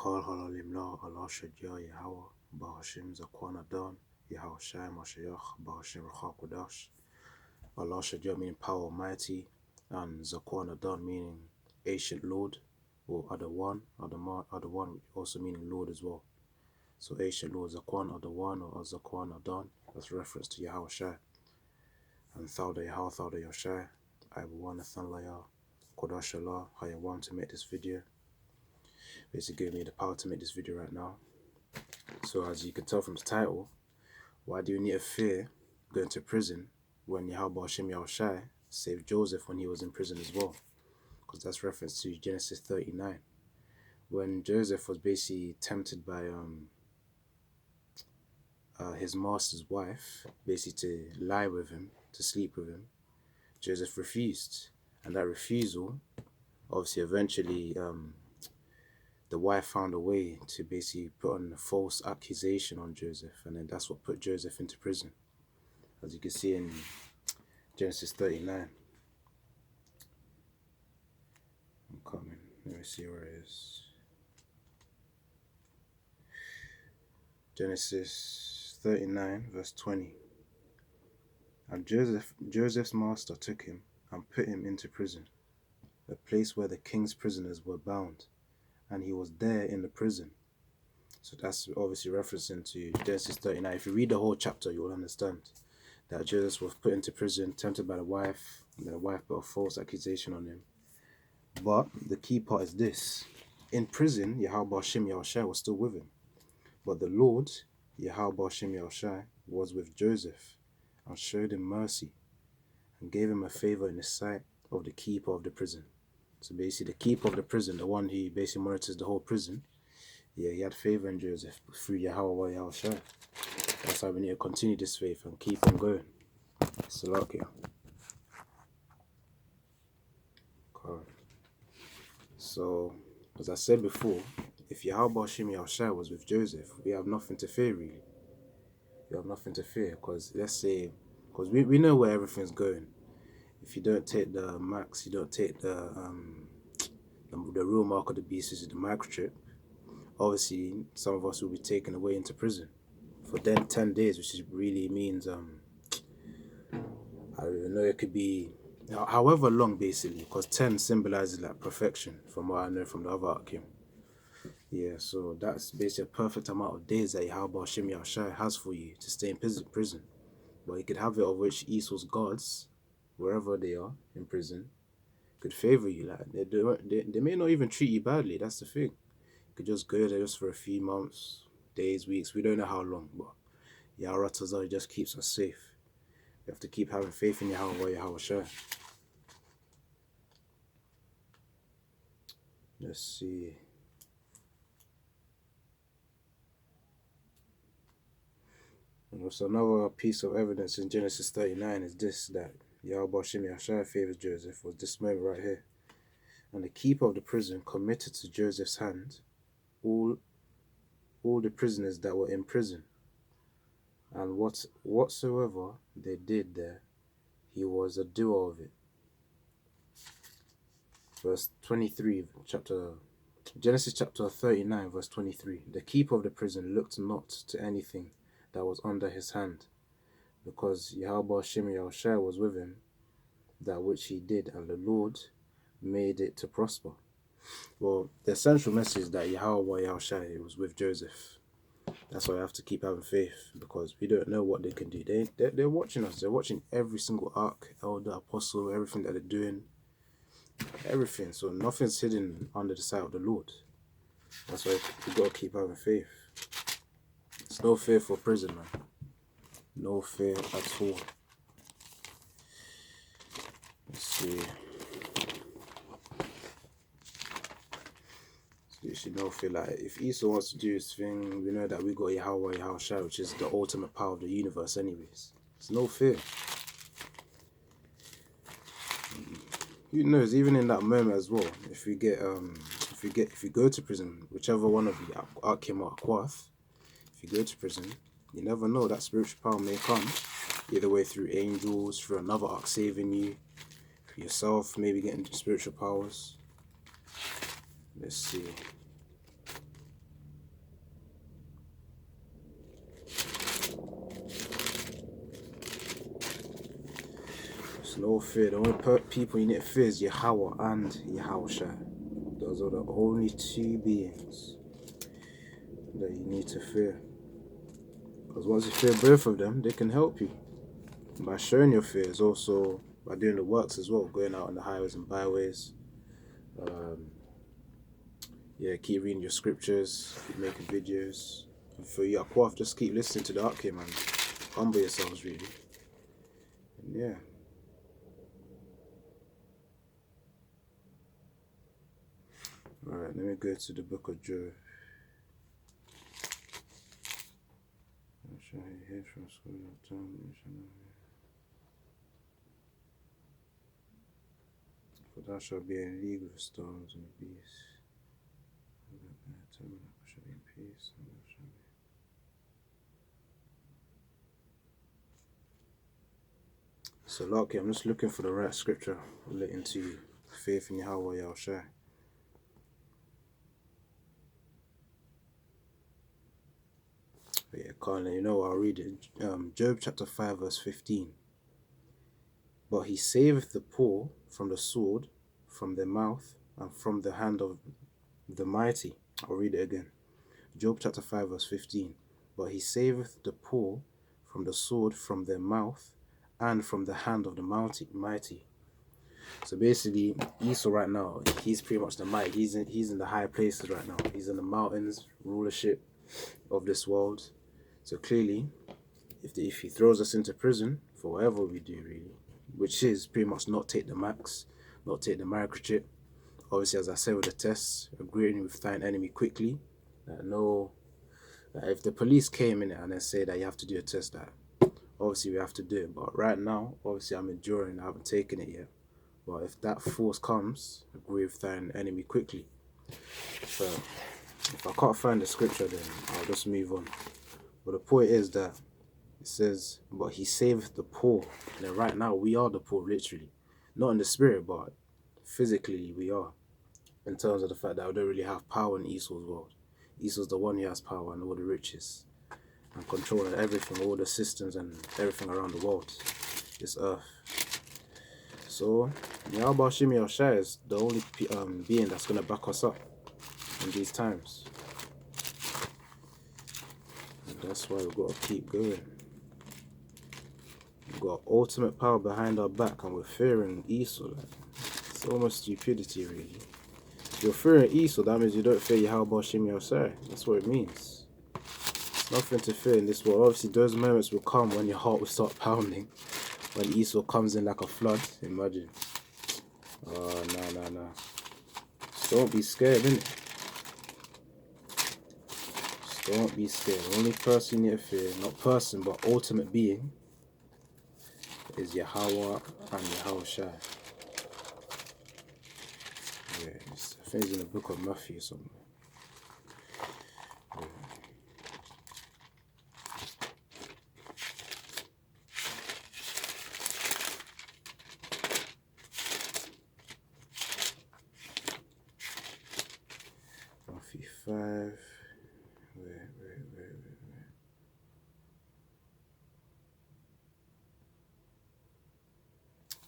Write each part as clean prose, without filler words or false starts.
Kal halalimla Allah Shadya Yahweh Bahashim Zakwan Adon Yahweh Shai Mashayach Bahashim Rachakodash. Allah Shadya meaning power almighty, and Zakwan Adon meaning ancient Lord, or other one also meaning Lord as well. So ancient Lord Zakwan Adawan or Zakwan Adon, that's reference to Yahweh Shai. And Thauda Yahweh Thauda Yashai, I will want to thank Allah Kodash Allah, how you want to make this video. Basically gave me the power to make this video right now. So as you can tell from the title, why do you need to fear going to prison when Yahweh Hashem Yahushai saved Joseph when he was in prison as well? Because that's reference to Genesis 39. When Joseph was basically tempted by his master's wife, basically to lie with him, to sleep with him, Joseph refused. And that refusal, obviously eventually the wife found a way to basically put on a false accusation on Joseph, and then that's what put Joseph into prison, as you can see in Genesis 39. I'm coming. Let me see where it is. Genesis 39, verse 20. And Joseph's master took him and put him into prison, a place where the king's prisoners were bound, and he was there in the prison. So that's obviously referencing to Genesis 39. If you read the whole chapter, you will understand that Joseph was put into prison, tempted by the wife, and the wife put a false accusation on him. But the key part is this. In prison, Yahweh Hashem Yahushai was still with him. But the Lord, Yahweh Hashem Yahushai, was with Joseph and showed him mercy and gave him a favor in the sight of the keeper of the prison. So basically the keeper of the prison, the one who basically monitors the whole prison, yeah, he had favor in Joseph through Yahweh Yahushai. That's why we need to continue this faith and keep on going. Salakia. So, as I said before, if Yahweh Hashem Yahushai was with Joseph, we have nothing to fear really. We have nothing to fear, because let's say, because we know where everything's going. If you don't take the max, you don't take the real mark of the beast, which is the microchip, obviously some of us will be taken away into prison for then 10 days, which is really means I don't even know, it could be however long basically, because 10 symbolizes like perfection from what I know from the other Akim. Yeah, so that's basically a perfect amount of days that Yahweh Hashem Yahushai has for you to stay in prison. But you could have it of which Esau's gods, wherever they are in prison, could favor you. Like they may not even treat you badly. That's the thing. You could just go there just for a few months, days, weeks. We don't know how long, but Yahweh Tazar just keeps us safe. You have to keep having faith in Yahweh Yahushai. Let's see. And also another piece of evidence in Genesis 39 is this, that Yahweh Hashem Yahushai favors Joseph, was this moment right here. And the keeper of the prison committed to Joseph's hand all the prisoners that were in prison. And whatsoever they did there, he was a doer of it. Verse 23, Genesis chapter 39, verse 23. The keeper of the prison looked not to anything that was under his hand, because Yahweh Hashem Yahushai was with him, that which he did, and the Lord made it to prosper. Well, the essential message is that Yahweh Yahushai was with Joseph. That's why I have to keep having faith, because we don't know what they can do. They're watching us. They're watching every single ark, elder, apostle, everything that they're doing. Everything. So nothing's hidden under the sight of the Lord. That's why we got to keep having faith. It's no fear for prison, man. No fear at all. Let's see. You should know, feel like if Esau wants to do his thing, we know that we got Yahweh Yahushai, which is the ultimate power of the universe anyways. It's no fear. Who knows, even in that moment as well, if you go to prison, whichever one of you, Akim or Akwath, if you go to prison, you never know, that spiritual power may come either way, through angels, through another ark saving you, for yourself, maybe getting spiritual powers. Let's see. No fear. The only people you need to fear is Yahweh and Yahushua. Those are the only two beings that you need to fear. Because once you fear both of them, they can help you by showing your fears, also by doing the works as well, going out on the highways and byways. Keep reading your scriptures, keep making videos. And for you, just keep listening to the Ark, man. Humble yourselves, really. And yeah. Alright, let me go to the book of Job. For thou shalt be in league with stars and beasts. Shall be in peace. So, lucky, I'm just looking for the right scripture relating to faith in Yahweh Yahushua. Yeah, Colin, you know, I'll read it. Job chapter 5, verse 15. But he saveth the poor from the sword, from their mouth, and from the hand of the mighty. I'll read it again. Job chapter 5, verse 15. But he saveth the poor from the sword, from their mouth, and from the hand of the mighty. So basically, Esau right now, he's pretty much the mighty. He's in the high places right now. He's in the mountains, rulership of this world. So clearly, if he throws us into prison for whatever we do, really, which is pretty much not take the max, not take the microchip. Obviously, as I said with the tests, agreeing with thine enemy quickly. If the police came in and then say that you have to do a test, that obviously we have to do it. But right now, obviously I'm enduring, I haven't taken it yet. But if that force comes, agree with thine enemy quickly. So if I can't find the scripture, then I'll just move on. But the point is that it says, but he saveth the poor. And then right now we are the poor, literally. Not in the spirit, but physically we are. In terms of the fact that we don't really have power in Esau's world. Esau's the one who has power and all the riches and control of everything, all the systems and everything around the world, this earth. So Yahweh Shimi Yoshai is the only being that's going to back us up in these times. And that's why we've got to keep going. We've got ultimate power behind our back and we're fearing Esau. It's almost stupidity, really. If you're fearing Esau, that means you don't fear Yahweh Shimi Yoshai. That's what it means. There's nothing to fear in this world. Obviously, those moments will come when your heart will start pounding. When Esau comes in like a flood, imagine. Oh, no. Just don't be scared, innit? Just don't be scared. The only person you need to fear, not person, but ultimate being, is Yahweh and Yahushua. Yeah, I think it's in the book of Matthew somewhere. Yeah. Matthew 5. Where?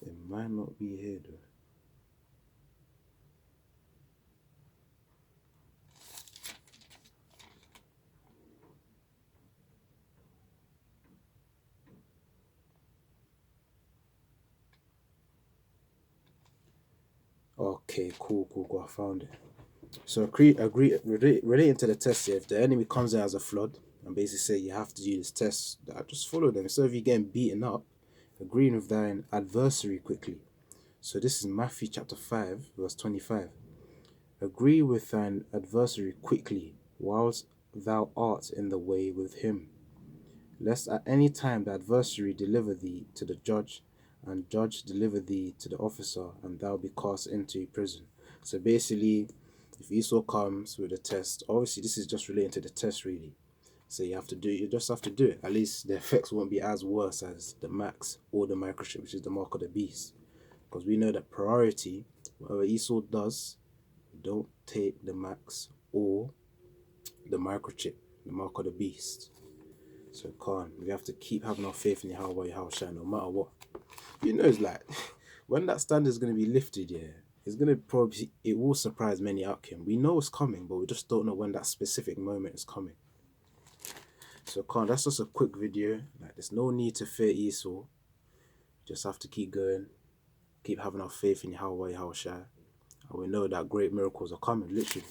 It might not be here though. Okay, cool. I found it. So relating to the test here, if the enemy comes in as a flood and basically say you have to do this test, just follow them. Instead of you getting beaten up, agreeing with thine adversary quickly. So this is Matthew chapter 5, verse 25. Agree with thine adversary quickly, whilst thou art in the way with him, lest at any time the adversary deliver thee to the judge, and judge deliver thee to the officer, and thou be cast into prison. So basically, if Esau comes with a test, obviously this is just relating to the test really. So you just have to do it. At least the effects won't be as worse as the max or the microchip, which is the mark of the beast. Because we know that priority, whatever Esau does, don't take the max or the microchip, the mark of the beast. So we have to keep having our faith in Yahweh Yahushua no matter what. you know, it's like when that standard is going to be lifted, yeah, it will surprise many outcome. We know it's coming, but we just don't know when that specific moment is coming. So, that's just a quick video. Like, there's no need to fear Esau. Just have to keep going, keep having our faith in Yahweh, Yahushua. And we know that great miracles are coming, literally.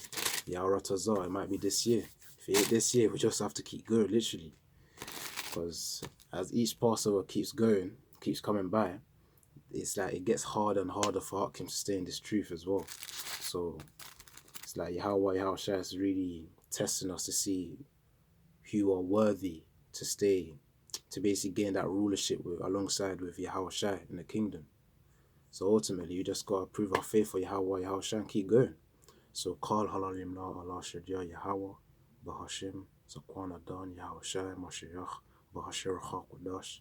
Yaharatazah, it might be this year. If it ain't this year, we just have to keep going, literally. Because as each Passover keeps going, keeps coming by, it's like it gets harder and harder for Hakim to stay in this truth as well. So it's like Yahweh, Yahushua is really testing us to see who are worthy to stay, to basically gain that rulership alongside with Yahushua in the kingdom. So ultimately, you just gotta prove our faith for Yahweh, Yahushua, and keep going. So call halalim la Allah shadia Yahweh, Bahashim, Zakwana Dan, Yahushua, Mashiach, Bahashir Hakudash.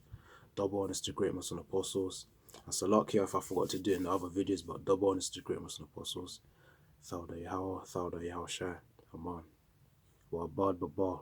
Double honors to great Muslim apostles. And so lucky if I forgot to do it in the other videos, but double honors to great Muslim apostles. Thawda Yahweh, Thawda Yahushua, Aman. Wa Bad Babal.